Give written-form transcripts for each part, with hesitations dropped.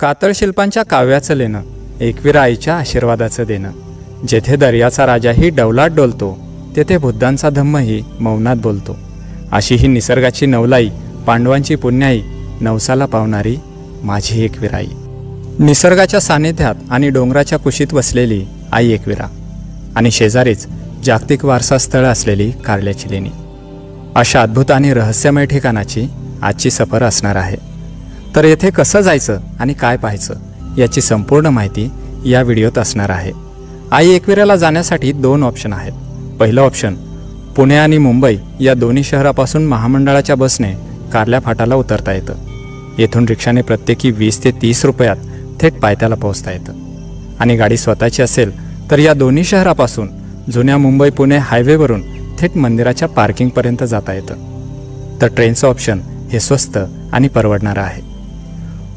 कातळ शिल्पांच्या काव्याचं लेणं, एकविरा आईच्या आशीर्वादाचं देणं. जेथे दर्याचा राजाही डौलात डोलतो, तेथे बुद्धांचा धम्मही मौनात बोलतो. अशी ही निसर्गाची नवलाई, पांडवांची पुण्याई, नवसाला पावणारी माझी एकविरा आई. निसर्गाच्या सानिध्यात आणि डोंगराच्या कुशीत वसलेली आई एकविरा आणि शेजारीच जागतिक वारसा स्थळ असलेली कार्ल्याची लेणी. अशा अद्भुत आणि रहस्यमय ठिकाणाची आजची सफर असणार आहे. तर येथे कसं जायचं आणि काय पाहायचं याची संपूर्ण माहिती या व्हिडिओत असणार आहे. आई एकविराला जाण्यासाठी 2 ऑप्शन आहेत. पहिलं ऑप्शन, पुणे आणि मुंबई या दोन्ही शहरापासून महामंडळाच्या बसने कार्ल्या फाटाला उतरता येतं. येथून रिक्षाने प्रत्येकी 20 ते 30 रुपयात थेट पायथ्याला पोहोचता येतं. आणि गाडी स्वतःची असेल तर या दोन्ही शहरापासून जुन्या मुंबई पुणे हायवेवरून थेट मंदिराच्या पार्किंगपर्यंत जाता येतं. तर ट्रेनचं ऑप्शन हे स्वस्त आणि परवडणारं आहे.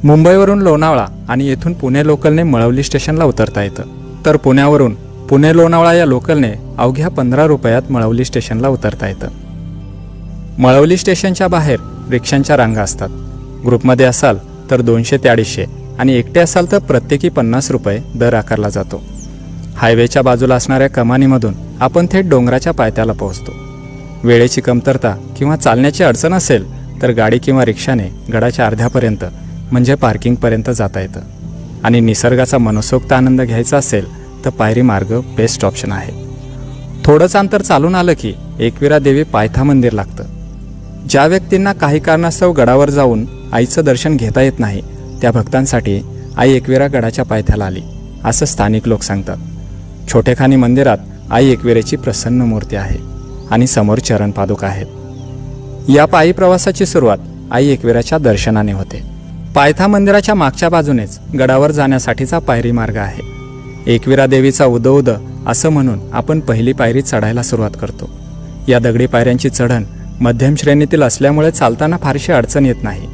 मुंबईवरून लोणावळा आणि येथून पुणे लोकलने मळवली स्टेशनला उतरता येतं. तर पुण्यावरून पुणे लोणावळा या लोकलने अवघ्या 15 रुपयात मळवली स्टेशनला उतरता येतं. मळवली स्टेशनच्या बाहेर रिक्षांच्या रांगा असतात. ग्रुपमध्ये असाल तर 200 ते 250 आणि एकटे असाल तर प्रत्येकी 50 रुपये दर आकारला जातो. हायवेच्या बाजूला असणाऱ्या कमानीमधून आपण थेट डोंगराच्या पायथ्याला पोहोचतो. वेळेची कमतरता किंवा चालण्याची अडचण असेल तर गाडी किंवा रिक्षाने गडाच्या अर्ध्यापर्यंत म्हणजे पार्किंगपर्यंत जाता येतं. आणि निसर्गाचा मनसोक्त आनंद घ्यायचा असेल तर पायरी मार्ग बेस्ट ऑप्शन आहे. थोडंच अंतर चालून आलं की एकविरा देवी पायथा मंदिर लागतं. ज्या व्यक्तींना काही कारणास्तव गडावर जाऊन आईचं दर्शन घेता येत नाही त्या भक्तांसाठी आई एकविरा गडाच्या पायथ्याला आली असं स्थानिक लोक सांगतात. छोटेखानी मंदिरात आई एकविरेची प्रसन्न मूर्ती आहे आणि समोर चरण पादुका आहेत. या पायी प्रवासाची सुरुवात आई एकविराच्या दर्शनाने होते. पायथा मंदिराच्या मागच्या बाजूनेच गडावर जाण्यासाठीचा पायरी मार्ग आहे. एकविरा देवीचा उदो उद असं म्हणून आपण पहिली पायरी चढायला सुरुवात करतो. या दगडी पायऱ्यांची चढण मध्यम श्रेणीतील असल्यामुळे चालताना फारशी अडचण येत नाही.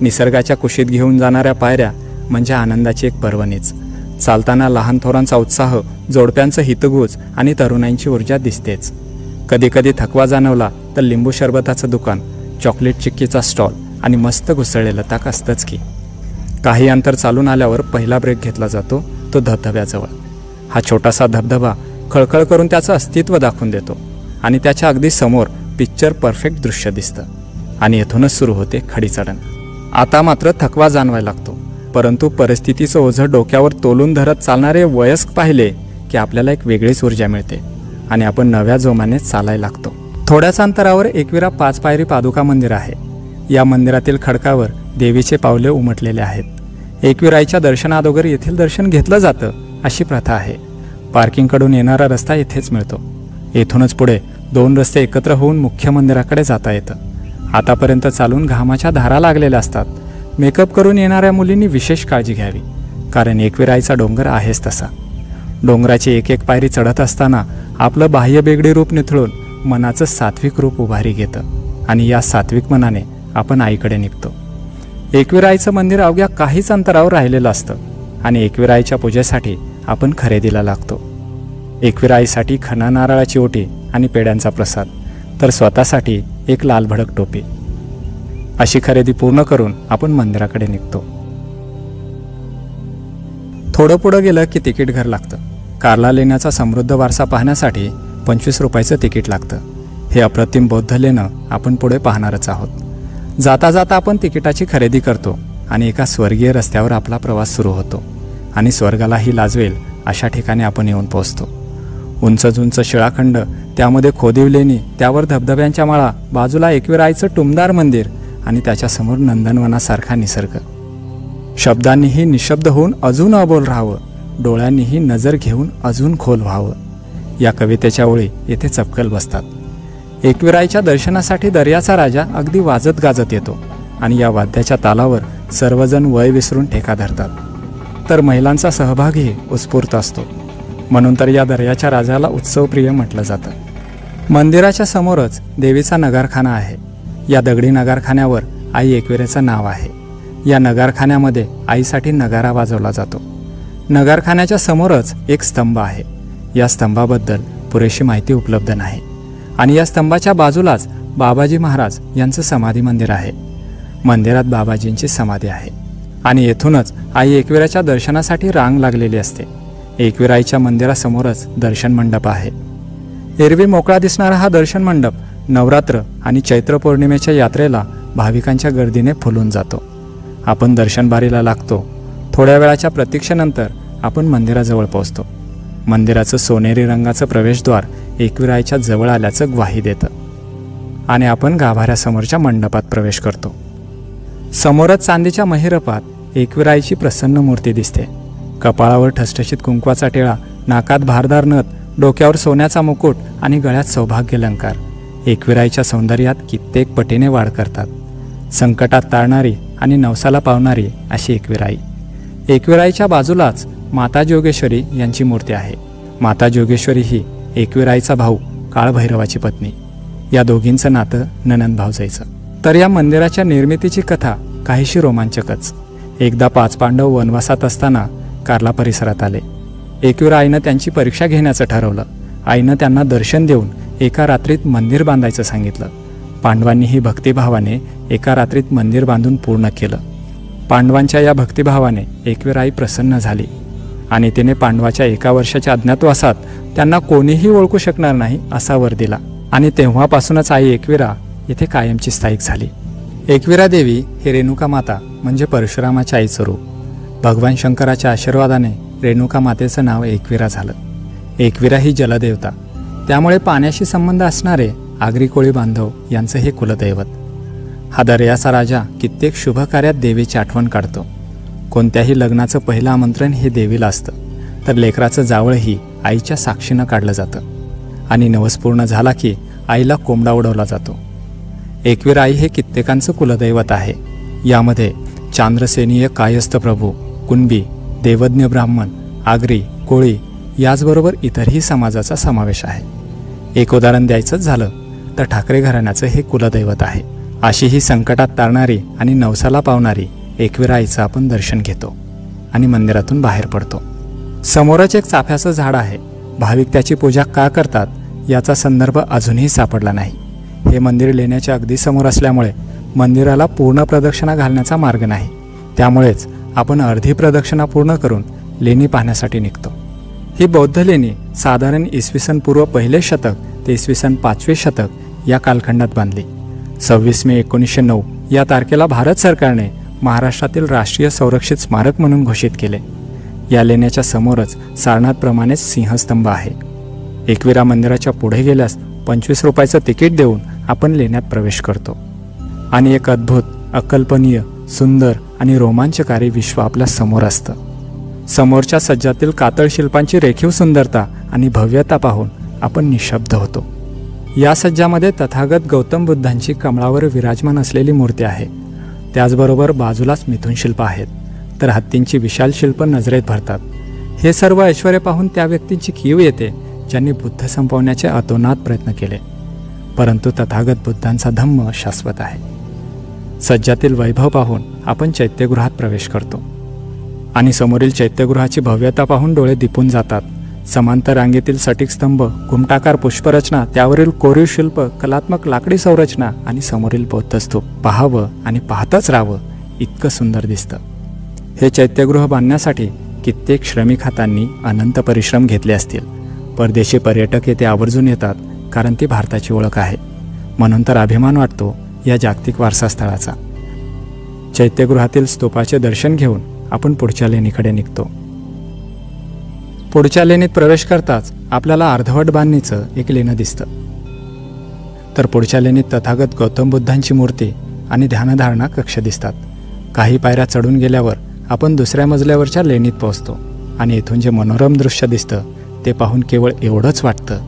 निसर्गाच्या कुशीत घेऊन जाणाऱ्या पायऱ्या म्हणजे आनंदाची एक पर्वणीच. चालताना लहान थोरांचा उत्साह, जोडप्यांचं हितगुज आणि तरुणांची ऊर्जा दिसतेच. कधी कधी थकवा जाणवला तर लिंबू सरबताचं दुकान, चॉकलेट चिक्कीचा स्टॉल आणि मस्त घुसळलेलं ताक असतंच की. काही अंतर चालून आल्यावर पहिला ब्रेक घेतला जातो, तो धबधब्याजवळ. हा छोटासा धबधबा खळखळ करून त्याचं अस्तित्व दाखवून देतो आणि त्याच्या अगदी समोर पिक्चर परफेक्ट दृश्य दिसतं. आणि येथूनच सुरू होते खडी चढण. आता मात्र थकवा जाणवायला लागतो, परंतु परिस्थितीचं ओझं डोक्यावर तोलून धरत चालणारे वयस्क पाहिले की आपल्याला एक वेगळीच ऊर्जा मिळते आणि आपण नव्या जोमाने चालायला लागतो. थोड्याच अंतरावर एकविरा 5 पायरी पादुका मंदिर आहे. या मंदिरातील खडकावर देवीचे पावले उमटलेले आहेत. एकविराईच्या दर्शनाअगोदर येथील दर्शन घेतलं जातं अशी प्रथा आहे. पार्किंगकडून येणारा रस्ता येथेच मिळतो. येथूनच पुढे 2 रस्ते एकत्र होऊन मुख्य मंदिराकडे जाता येतं. आतापर्यंत चालून घामाच्या धारा लागलेल्या असतात. मेकअप करून येणाऱ्या मुलींनी विशेष काळजी घ्यावी, कारण एकविराईचा डोंगर आहेच तसा. डोंगराची एक एक पायरी चढत असताना आपलं बाह्य बेगडी रूप निथळून मनाचं सात्विक रूप उभारी घेतं आणि या सात्विक मनाने आपण आईकडे निघतो. एकविराईचं मंदिर अवघ्या काहीच अंतरावर राहिलेलं असतं आणि एकविराईच्या पूजेसाठी आपण खरेदीला लागतो. एकविराईसाठी खणा नारळाची ओटी आणि पेड्यांचा प्रसाद, तर स्वतःसाठी एक लाल भडक टोपी. अशी खरेदी पूर्ण करून आपण मंदिराकडे निघतो. थोडं पुढं गेलं की तिकीट घर लागतं. कार्ला लेण्याचा समृद्ध वारसा पाहण्यासाठी 25 रुपयाचं तिकीट लागतं. हे अप्रतिम बौद्ध लेणं आपण पुढे पाहणारच आहोत. जाता जाता आपण तिकिटाची खरेदी करतो आणि एका स्वर्गीय रस्त्यावर आपला प्रवास सुरू होतो. आणि स्वर्गालाही लाजवेल अशा ठिकाणी आपण येऊन पोहोचतो. उंच शिळाखंड, त्यामध्ये खोदीव लेणी, त्यावर धबधब्यांच्या माळा, बाजूला एकविराईचं टुमदार मंदिर आणि त्याच्यासमोर नंदनवनासारखा निसर्ग. शब्दांनीही निशब्द होऊन अजून अबोल राहावं, डोळ्यांनीही नजर घेऊन अजून खोल व्हावं, या कवितेच्या ओळी येथे चपकल बसतात. एकविराईच्या दर्शनासाठी दर्याचा राजा अगदी वाजत गाजत येतो आणि या वाद्याच्या तालावर सर्वजण वय विसरून ठेका धरतात. तर महिलांचा सहभागही उत्स्फूर्त असतो. म्हणून तर या दर्याच्या राजाला उत्सवप्रिय म्हटलं जातं. मंदिराच्या समोरच देवीचा नगारखाना आहे. या दगडी नगारखान्यावर आई एकविरेचं नाव आहे. या नगारखान्यामध्ये आईसाठी नगारा वाजवला जातो. नगारखान्याच्या समोरच एक स्तंभ आहे. या स्तंभाबद्दल पुरेशी माहिती उपलब्ध नाही आणि या स्तंभाच्या बाजूलाच बाबाजी महाराज यांचं समाधी मंदिर आहे. मंदिरात बाबाजींची समाधी आहे आणि येथूनच आई एकविराच्या दर्शनासाठी रांग लागलेली असते. एकविराईच्या मंदिरासमोरच दर्शन मंडप आहे. एरवी मोकळा दिसणारा हा दर्शन मंडप नवरात्र आणि चैत्र पौर्णिमेच्या यात्रेला भाविकांच्या गर्दीने फुलून जातो. आपण दर्शनबारीला लागतो. थोड्या वेळाच्या प्रतीक्षेनंतर आपण मंदिराजवळ पोहोचतो. मंदिराचं सोनेरी रंगाचं प्रवेशद्वार एकविराईच्या जवळ आल्याचं ग्वाही देतं आणि आपण गाभाऱ्यासमोरच्या मंडपात प्रवेश करतो. समोरच चांदीच्या महिरपात एकविराईची प्रसन्न मूर्ती दिसते. कपाळावर ठसठशीत कुंकवाचा टिळा, नाकात भारदार नथ, डोक्यावर सोन्याचा मुकुट आणि गळ्यात सौभाग्य अलंकार एकविराईच्या सौंदर्यात कित्येक पटीने वाढ करतात. संकटात तारणारी आणि नवसाला पावणारी अशी एकविराई. एकविराईच्या बाजूलाच माता जोगेश्वरी यांची मूर्ती आहे. माता जोगेश्वरी ही एकविराईचा भाऊ, काळभैरवाची पत्नी. या दोघींचं नातं नणंद भावजाईचं. तर या मंदिराच्या निर्मितीची कथा काहीशी रोमांचकच. एकदा 5 पांडव वनवासात असताना कार्ला परिसरात आले. एकविरा आईनं त्यांची परीक्षा घेण्याचं ठरवलं. आईनं त्यांना दर्शन देऊन एका रात्रीत मंदिर बांधायचं सांगितलं. पांडवांनीही भक्तिभावाने एका रात्रीत मंदिर बांधून पूर्ण केलं. पांडवांच्या या भक्तिभावाने एकविराई प्रसन्न झाली आणि तिने पांडवाच्या 1 वर्षाच्या अज्ञातवासात त्यांना कोणीही ओळखू शकणार नाही असा वर दिला. आणि तेव्हापासूनच आई एकविरा येथे कायमची स्थायिक झाली. एकविरा देवी ही रेणुका माता म्हणजे परशुरामाच्या आईचं रूप. भगवान शंकराच्या आशीर्वादाने रेणुका मातेचं नाव एकविरा झालं. एकविरा ही जलदेवता, त्यामुळे पाण्याशी संबंध असणारे आगरी कोळी बांधव यांचं हे कुलदैवत. हा दर्याचा राजा कित्येक शुभ कार्यात देवीची आठवण काढतो. कोणत्याही लग्नाचं पहिलं आमंत्रण हे देवीला असतं, तर लेकराचं जावळही आईच्या साक्षीनं काढलं जातं आणि नवस पूर्ण झाला की आईला कोंबडा उडवला जातो. एकविरा आई हे कित्येकांचं कुलदैवत आहे. यामध्ये चांद्रसेनीय कायस्थ प्रभू, कुणबी, देवज्ञ ब्राह्मण, आगरी, कोळी याचबरोबर इतरही समाजाचा समावेश आहे. एक उदाहरण द्यायचंच झालं तर ठाकरे घराण्याचं हे कुलदैवत आहे. अशी ही संकटात तारणारी आणि नवसाला पावणारी एकविरा आईचं आपण दर्शन घेतो आणि मंदिरातून बाहेर पडतो. समोरच एक चाफ्याचं झाड आहे. भाविक त्याची पूजा का करतात याचा संदर्भ अजूनही सापडला नाही. हे मंदिर लेण्याच्या अगदी समोर असल्यामुळे मंदिराला पूर्ण प्रदक्षिणा घालण्याचा मार्ग नाही. त्यामुळेच आपण अर्धी प्रदक्षिणा पूर्ण करून लेणी पाहण्यासाठी निघतो. ही बौद्ध लेणी साधारण इसवी पूर्व 1 शतक ते इसवी 5वे शतक या कालखंडात बांधली. 26 मे 1909 या तारखेला भारत सरकारने महाराष्ट्रातील राष्ट्रीय संरक्षित स्मारक म्हणून घोषित केले. या लेण्याच्या समोरच सारनाथप्रमाणेच सिंहस्तंभ आहे. एकविरा मंदिराच्या पुढे गेल्यास 25 रुपयाचं तिकीट देऊन आपण लेण्यात प्रवेश करतो आणि एक अद्भुत, अकल्पनीय, सुंदर आणि रोमांचकारी विश्व आपल्या समोर असतं. समोरच्या सज्जातील कातळ शिल्पांची रेखीव सुंदरता आणि भव्यता पाहून आपण निशब्द होतो. या सज्जामध्ये तथागत गौतम बुद्धांची कमळावर विराजमान असलेली मूर्ती आहे. त्याचबरोबर बाजूलाच मिथुन शिल्प आहेत, तर हत्तींची विशाल शिल्प नजरेत भरतात. हे सर्व ऐश्वर्य पाहून त्या व्यक्तींची कीव येते ज्यांनी बुद्ध संपवण्याचे अतोनात प्रयत्न केले. परंतु तथागत बुद्धांचा धम्म शाश्वत आहे. सज्जातील वैभव पाहून आपण चैत्यगृहात प्रवेश करतो आणि समोरील चैत्यगृहाची भव्यता पाहून डोळे दिपून जातात. समांतर रांगेतील सटीक स्तंभ, घुमटाकार पुष्परचना, त्यावरील कोरीव शिल्प, कलात्मक लाकडी संरचना आणि समोरील बौद्ध स्तूप पाहावं आणि पाहतच राहावं इतकं सुंदर दिसतं. हे चैत्यगृह बांधण्यासाठी कित्येक श्रमिक हातांनी अनंत परिश्रम घेतले असतील. परदेशी पर्यटक येथे आवर्जून येतात कारण ती भारताची ओळख आहे. म्हणून तर अभिमान वाटतो या जागतिक वारसा स्थळाचा. चैत्यगृहातील स्तूपाचे दर्शन घेऊन आपण पुढच्या लेणीकडे निघतो. पुढच्या लेणीत प्रवेश करताच आपल्याला अर्धवट बांधणीचं एक लेणं दिसतं. तर पुढच्या लेणीत तथागत गौतम बुद्धांची मूर्ती आणि ध्यानधारणा कक्ष दिसतात. काही पायऱ्या चढून गेल्यावर आपण दुसऱ्या मजल्यावरच्या लेणीत पोहोचतो आणि इथून जे मनोरम दृश्य दिसतं ते पाहून केवळ एवढंच वाटतं